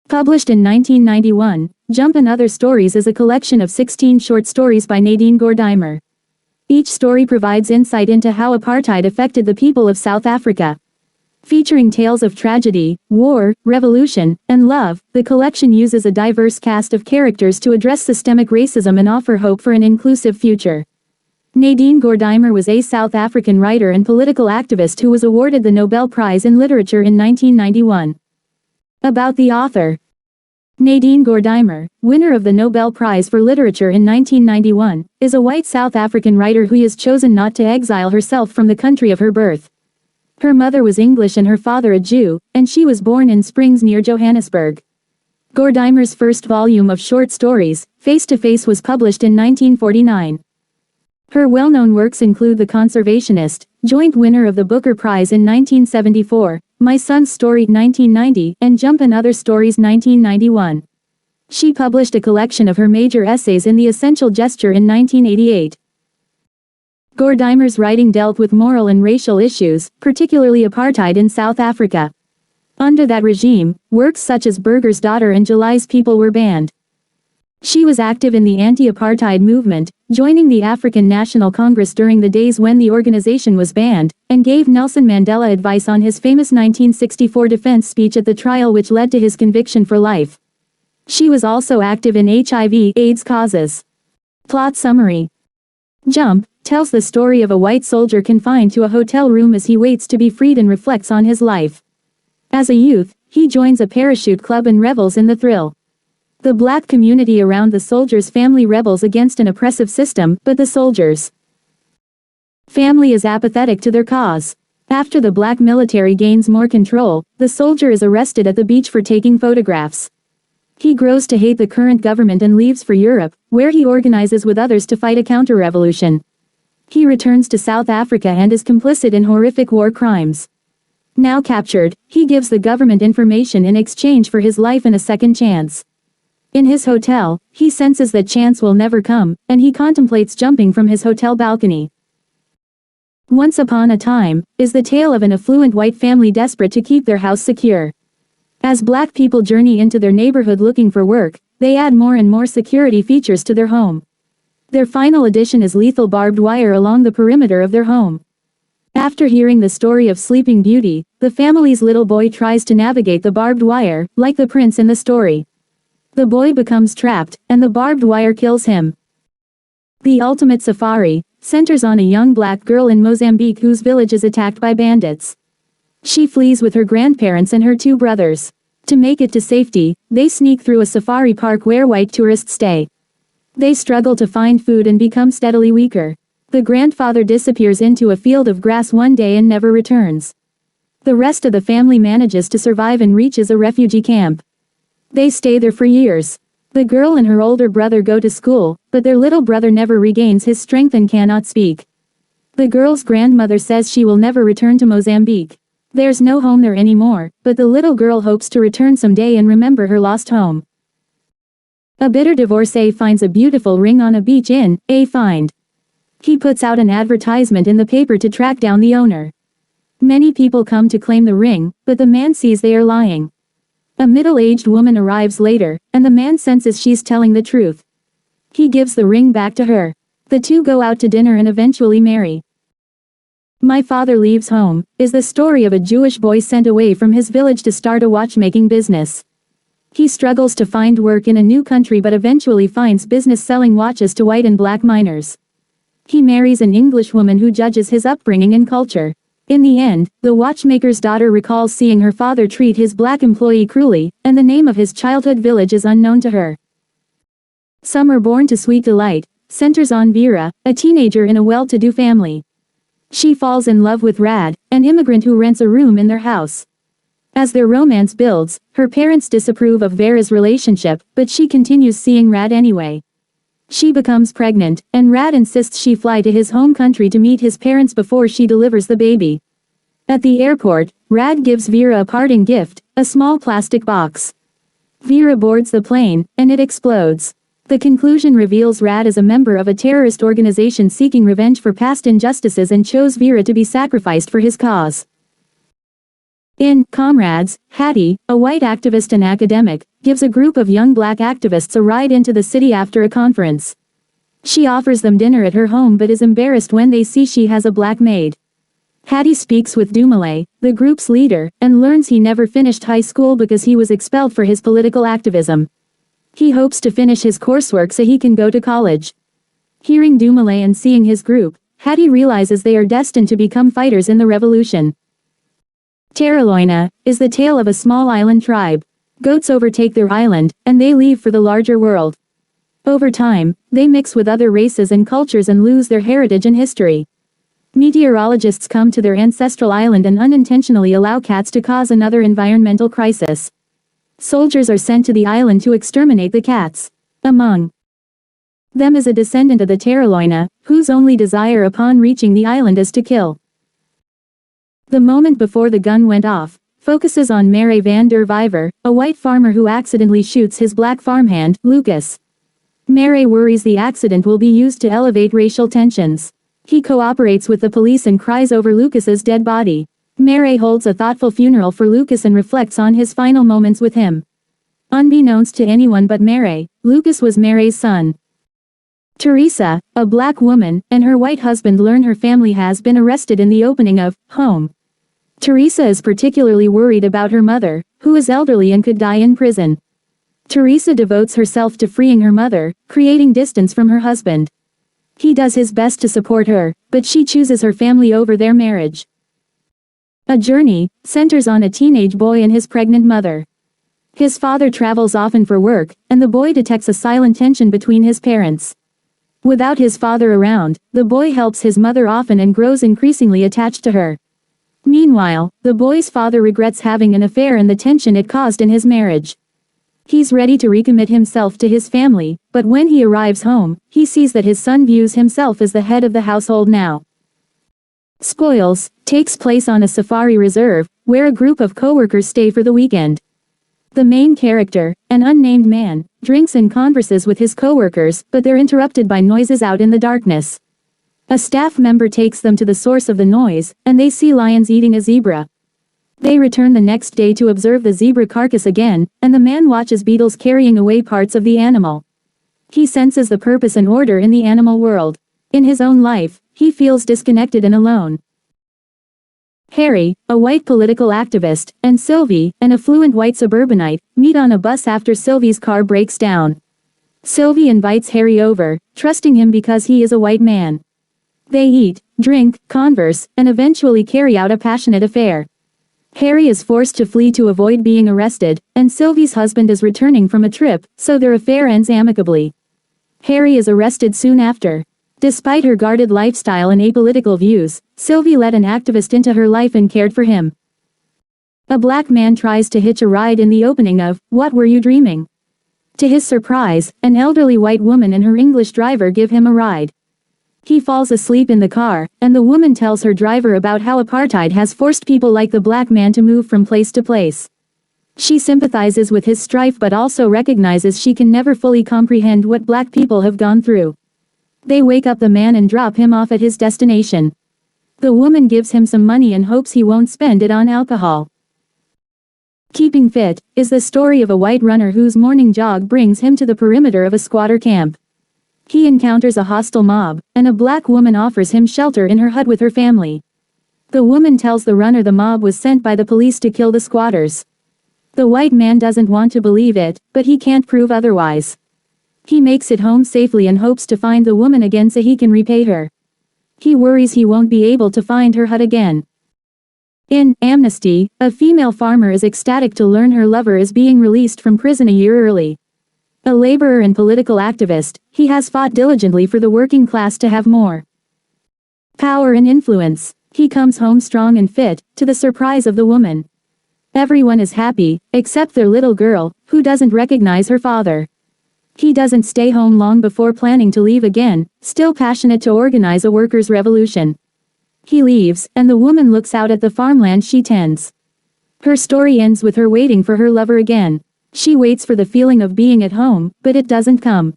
Published in 1991, Jump and Other Stories is a collection of 16 short stories by Nadine Gordimer. Each story provides insight into how apartheid affected the people of South Africa. Featuring tales of tragedy, war, revolution, and love, the collection uses a diverse cast of characters to address systemic racism and offer hope for an inclusive future. Nadine Gordimer was a South African writer and political activist who was awarded the Nobel Prize in Literature in 1991. About the author. Nadine Gordimer, winner of the Nobel Prize for Literature in 1991, is a white South African writer who has chosen not to exile herself from the country of her birth. Her mother was English and her father a Jew, and she was born in Springs near Johannesburg. Gordimer's first volume of short stories, Face to Face, was published in 1949. Her well-known works include The Conservationist, joint winner of the Booker Prize in 1974, My Son's Story 1990, and Jump and Other Stories 1991. She published a collection of her major essays in The Essential Gesture in 1988. Gordimer's writing dealt with moral and racial issues, particularly apartheid in South Africa. Under that regime, works such as Burger's Daughter and July's People were banned. She was active in the anti-apartheid movement, joining the African National Congress during the days when the organization was banned, and gave Nelson Mandela advice on his famous 1964 defense speech at the trial which led to his conviction for life. She was also active in HIV/AIDS causes. Plot summary. Jump tells the story of a white soldier confined to a hotel room as he waits to be freed and reflects on his life. As a youth, he joins a parachute club and revels in the thrill. The black community around the soldier's family rebels against an oppressive system, but the soldier's family is apathetic to their cause. After the black military gains more control, the soldier is arrested at the beach for taking photographs. He grows to hate the current government and leaves for Europe, where he organizes with others to fight a counter-revolution. He returns to South Africa and is complicit in horrific war crimes. Now captured, he gives the government information in exchange for his life and a second chance. In his hotel, he senses that chance will never come, and he contemplates jumping from his hotel balcony. Once Upon a Time is the tale of an affluent white family desperate to keep their house secure. As black people journey into their neighborhood looking for work, they add more and more security features to their home. Their final addition is lethal barbed wire along the perimeter of their home. After hearing the story of Sleeping Beauty, the family's little boy tries to navigate the barbed wire, like the prince in the story. The boy becomes trapped, and the barbed wire kills him. The Ultimate Safari centers on a young black girl in Mozambique whose village is attacked by bandits. She flees with her grandparents and her two brothers. To make it to safety, they sneak through a safari park where white tourists stay. They struggle to find food and become steadily weaker. The grandfather disappears into a field of grass one day and never returns. The rest of the family manages to survive and reaches a refugee camp. They stay there for years. The girl and her older brother go to school, but their little brother never regains his strength and cannot speak. The girl's grandmother says she will never return to Mozambique. There's no home there anymore, but the little girl hopes to return someday and remember her lost home. A bitter divorcee finds a beautiful ring on a beach in a find. He puts out an advertisement in the paper to track down the owner. Many people come to claim the ring, but the man sees they are lying. A middle-aged woman arrives later, and the man senses she's telling the truth. He gives the ring back to her. The two go out to dinner and eventually marry. My Father Leaves Home is the story of a Jewish boy sent away from his village to start a watchmaking business. He struggles to find work in a new country but eventually finds business selling watches to white and black miners. He marries an English woman who judges his upbringing and culture. In the end, the watchmaker's daughter recalls seeing her father treat his black employee cruelly, and the name of his childhood village is unknown to her. Some Are Born to Sweet Delight centers on Vera, a teenager in a well-to-do family. She falls in love with Rad, an immigrant who rents a room in their house. As their romance builds, her parents disapprove of Vera's relationship, but she continues seeing Rad anyway. She becomes pregnant, and Rad insists she fly to his home country to meet his parents before she delivers the baby. At the airport, Rad gives Vera a parting gift, a small plastic box. Vera boards the plane, and it explodes. The conclusion reveals Rad is a member of a terrorist organization seeking revenge for past injustices and chose Vera to be sacrificed for his cause. In Comrades, Hattie, a white activist and academic, gives a group of young black activists a ride into the city after a conference. She offers them dinner at her home but is embarrassed when they see she has a black maid. Hattie speaks with Dumoulin, the group's leader, and learns he never finished high school because he was expelled for his political activism. He hopes to finish his coursework so he can go to college. Hearing Dumoulin and seeing his group, Hattie realizes they are destined to become fighters in the revolution. Terraloina is the tale of a small island tribe. Goats overtake their island, and they leave for the larger world. Over time, they mix with other races and cultures and lose their heritage and history. Meteorologists come to their ancestral island and unintentionally allow cats to cause another environmental crisis. Soldiers are sent to the island to exterminate the cats. Among them is a descendant of the Terraloina, whose only desire upon reaching the island is to kill. The moment before the gun went off focuses on Mary van der Viver, a white farmer who accidentally shoots his black farmhand, Lucas. Mary worries the accident will be used to elevate racial tensions. He cooperates with the police and cries over Lucas's dead body. Mary holds a thoughtful funeral for Lucas and reflects on his final moments with him. Unbeknownst to anyone but Mary, Lucas was Mary's son. Teresa, a black woman, and her white husband learn her family has been arrested in the opening of Home. Teresa is particularly worried about her mother, who is elderly and could die in prison. Teresa devotes herself to freeing her mother, creating distance from her husband. He does his best to support her, but she chooses her family over their marriage. A Journey centers on a teenage boy and his pregnant mother. His father travels often for work, and the boy detects a silent tension between his parents. Without his father around, the boy helps his mother often and grows increasingly attached to her. Meanwhile, the boy's father regrets having an affair and the tension it caused in his marriage. He's ready to recommit himself to his family, but when he arrives home, he sees that his son views himself as the head of the household now. Spoils takes place on a safari reserve, where a group of co-workers stay for the weekend. The main character, an unnamed man, drinks and converses with his co-workers, but they're interrupted by noises out in the darkness. A staff member takes them to the source of the noise, and they see lions eating a zebra. They return the next day to observe the zebra carcass again, and the man watches beetles carrying away parts of the animal. He senses the purpose and order in the animal world. In his own life, he feels disconnected and alone. Harry, a white political activist, and Sylvie, an affluent white suburbanite, meet on a bus after Sylvie's car breaks down. Sylvie invites Harry over, trusting him because he is a white man. They eat, drink, converse, and eventually carry out a passionate affair. Harry is forced to flee to avoid being arrested, and Sylvie's husband is returning from a trip, so their affair ends amicably. Harry is arrested soon after. Despite her guarded lifestyle and apolitical views, Sylvie let an activist into her life and cared for him. A black man tries to hitch a ride in the opening of What Were You Dreaming? To his surprise, an elderly white woman and her English driver give him a ride. He falls asleep in the car, and the woman tells her driver about how apartheid has forced people like the black man to move from place to place. She sympathizes with his strife but also recognizes she can never fully comprehend what black people have gone through. They wake up the man and drop him off at his destination. The woman gives him some money and hopes he won't spend it on alcohol. Keeping Fit is the story of a white runner whose morning jog brings him to the perimeter of a squatter camp. He encounters a hostile mob, and a black woman offers him shelter in her hut with her family. The woman tells the runner the mob was sent by the police to kill the squatters. The white man doesn't want to believe it, but he can't prove otherwise. He makes it home safely and hopes to find the woman again so he can repay her. He worries he won't be able to find her hut again. In Amnesty, a female farmer is ecstatic to learn her lover is being released from prison a year early. A laborer and political activist, he has fought diligently for the working class to have more power and influence. He comes home strong and fit, to the surprise of the woman. Everyone is happy, except their little girl, who doesn't recognize her father. He doesn't stay home long before planning to leave again, still passionate to organize a workers' revolution. He leaves, and the woman looks out at the farmland she tends. Her story ends with her waiting for her lover again. She waits for the feeling of being at home, but it doesn't come.